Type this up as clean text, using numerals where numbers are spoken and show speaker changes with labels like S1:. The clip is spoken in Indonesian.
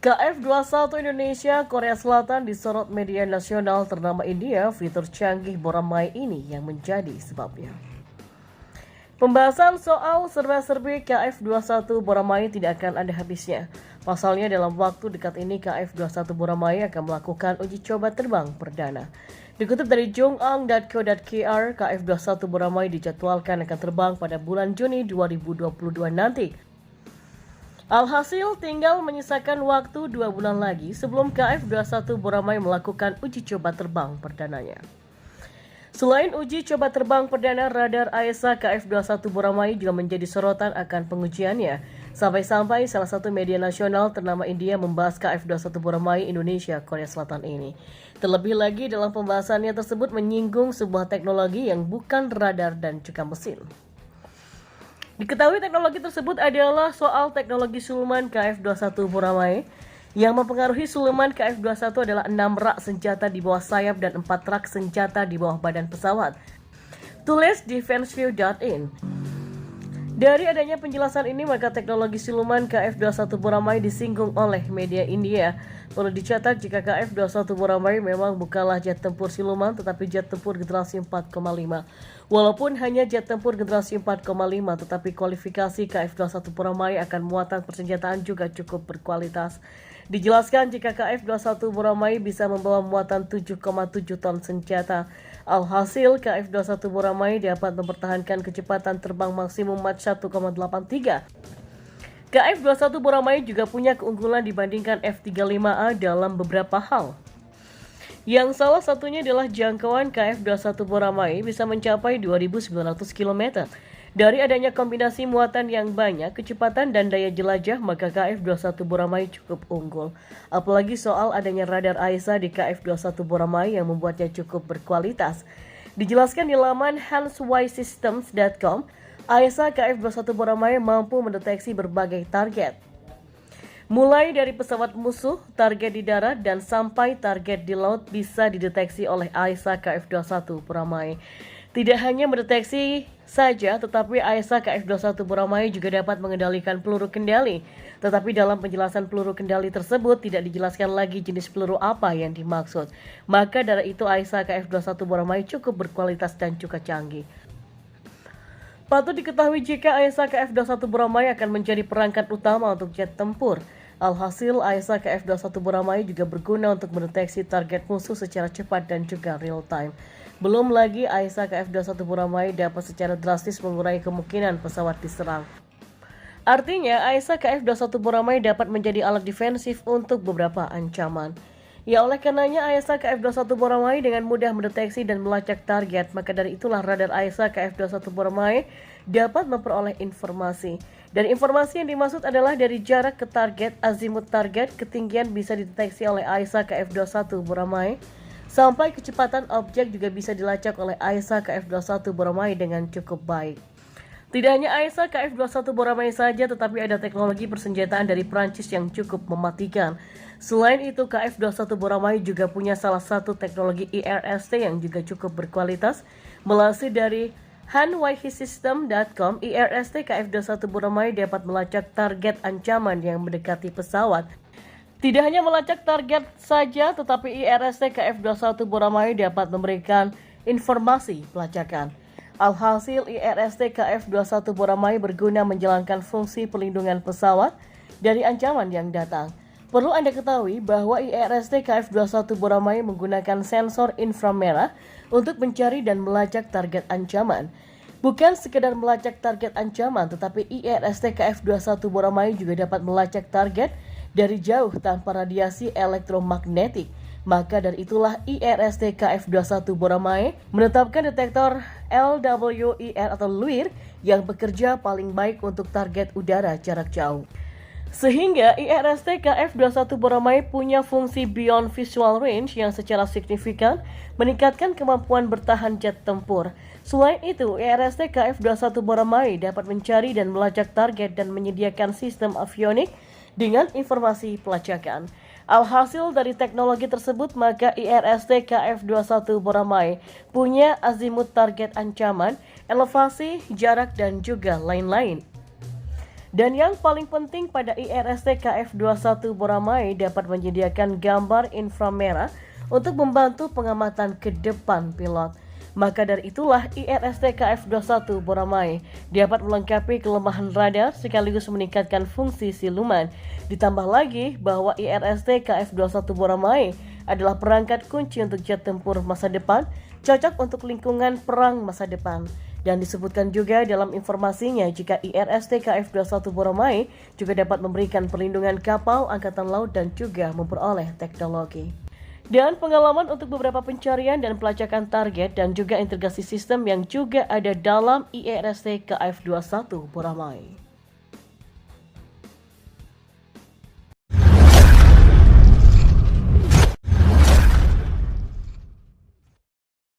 S1: KF21 Indonesia Korea Selatan disorot media nasional ternama India. Fitur canggih Boramae ini yang menjadi sebabnya. Pembahasan soal serba-serbi KF21 Boramae tidak akan ada habisnya. Pasalnya dalam waktu dekat ini KF21 Boramae akan melakukan uji coba terbang perdana. Dikutip dari jongang.co.kr, KF21 Boramae dijadwalkan akan terbang pada bulan Juni 2022 nanti. Alhasil tinggal menyisakan waktu 2 bulan lagi sebelum KF21 Boramae melakukan uji coba terbang perdananya. Selain uji coba terbang perdana, radar AESA KF21 Boramae juga menjadi sorotan akan pengujiannya. Sampai-sampai salah satu media nasional ternama India membahas KF21 Boramae Indonesia Korea Selatan ini. Terlebih lagi dalam pembahasannya tersebut menyinggung sebuah teknologi yang bukan radar dan juga mesin. Diketahui teknologi tersebut adalah soal teknologi suluman KF21 Boramae. Yang mempengaruhi suluman KF21 adalah 6 rak senjata di bawah sayap dan 4 rak senjata di bawah badan pesawat. Tulis defenseview.in. Dari adanya penjelasan ini, maka teknologi siluman KF21 Boramae disinggung oleh media India. Perlu dicatat jika KF21 Boramae memang bukanlah jet tempur siluman, tetapi jet tempur generasi 4,5. Walaupun hanya jet tempur generasi 4,5, tetapi kualifikasi KF21 Boramae akan muatan persenjataan juga cukup berkualitas. Dijelaskan jika KF21 Boramae bisa membawa muatan 7,7 ton senjata. Alhasil, KF21 Boramae dapat mempertahankan kecepatan terbang maksimum Mach 1,83. KF21 Boramae juga punya keunggulan dibandingkan F-35A dalam beberapa hal. Yang salah satunya adalah jangkauan KF21 Boramae bisa mencapai 2.900 km. Dari adanya kombinasi muatan yang banyak, kecepatan dan daya jelajah, maka KF21 Boramae cukup unggul. Apalagi soal adanya radar AESA di KF21 Boramae yang membuatnya cukup berkualitas. Dijelaskan di laman hanswysystems.com, AESA KF21 Boramae mampu mendeteksi berbagai target. Mulai dari pesawat musuh, target di darat, dan sampai target di laut bisa dideteksi oleh AESA KF21 Boramae. Tidak hanya mendeteksi saja, tetapi AESA KF21 Boramae juga dapat mengendalikan peluru kendali. Tetapi dalam penjelasan peluru kendali tersebut tidak dijelaskan lagi jenis peluru apa yang dimaksud. Maka dari itu AESA KF21 Boramae cukup berkualitas dan juga canggih. Patut diketahui jika AESA KF21 Boramae akan menjadi perangkat utama untuk jet tempur. Alhasil, AESA KF21 Boramae juga berguna untuk mendeteksi target musuh secara cepat dan juga real time. Belum lagi AESA KF21 Boramae dapat secara drastis mengurangi kemungkinan pesawat diserang. Artinya, AESA KF21 Boramae dapat menjadi alat defensif untuk beberapa ancaman. Ya, oleh karenanya AESA KF21 Boramae dengan mudah mendeteksi dan melacak target, maka dari itulah radar AESA KF21 Boramae dapat memperoleh informasi. Dan informasi yang dimaksud adalah dari jarak ke target, azimut target, ketinggian bisa dideteksi oleh AESA KF21 Boramae, sampai kecepatan objek juga bisa dilacak oleh AESA KF21 Boramae dengan cukup baik. Tidak hanya AESA KF21 Boramae saja, tetapi ada teknologi persenjataan dari Prancis yang cukup mematikan. Selain itu, KF21 Boramae juga punya salah satu teknologi IRST yang juga cukup berkualitas. Melansir dari hanswysystems.com, IRST KF21 Boramae dapat melacak target ancaman yang mendekati pesawat. Tidak hanya melacak target saja, tetapi IRST KF21 Boramae dapat memberikan informasi pelacakan. Alhasil, IRST KF21 Boramae berguna menjalankan fungsi pelindungan pesawat dari ancaman yang datang. Perlu Anda ketahui bahwa IRST KF21 Boramae menggunakan sensor inframerah untuk mencari dan melacak target ancaman. Bukan sekedar melacak target ancaman, tetapi IRST KF21 Boramae juga dapat melacak target dari jauh tanpa radiasi elektromagnetik. Maka dari itulah IRST KF21 Boramae menetapkan detektor LWIR atau LWIR yang bekerja paling baik untuk target udara jarak jauh. Sehingga IRST KF21 Boramae punya fungsi Beyond Visual Range yang secara signifikan meningkatkan kemampuan bertahan jet tempur. Selain itu, IRST KF-21 Boramae dapat mencari dan melacak target dan menyediakan sistem avionik dengan informasi pelacakan. Alhasil dari teknologi tersebut, maka IRST KF-21 Boramae punya azimut target ancaman, elevasi, jarak, dan juga lain-lain. Dan yang paling penting pada IRST KF-21 Boramae dapat menyediakan gambar inframerah untuk membantu pengamatan ke depan pilot. Maka dari itulah IRST KF-21 Boramae dapat melengkapi kelemahan radar sekaligus meningkatkan fungsi siluman. Ditambah lagi bahwa IRST KF-21 Boramae adalah perangkat kunci untuk jet tempur masa depan, cocok untuk lingkungan perang masa depan. Dan disebutkan juga dalam informasinya jika IRST KF-21 Boramae juga dapat memberikan perlindungan kapal, angkatan laut, dan juga memperoleh teknologi dan pengalaman untuk beberapa pencarian dan pelacakan target dan juga integrasi sistem yang juga ada dalam IRST KF-21 Boramae.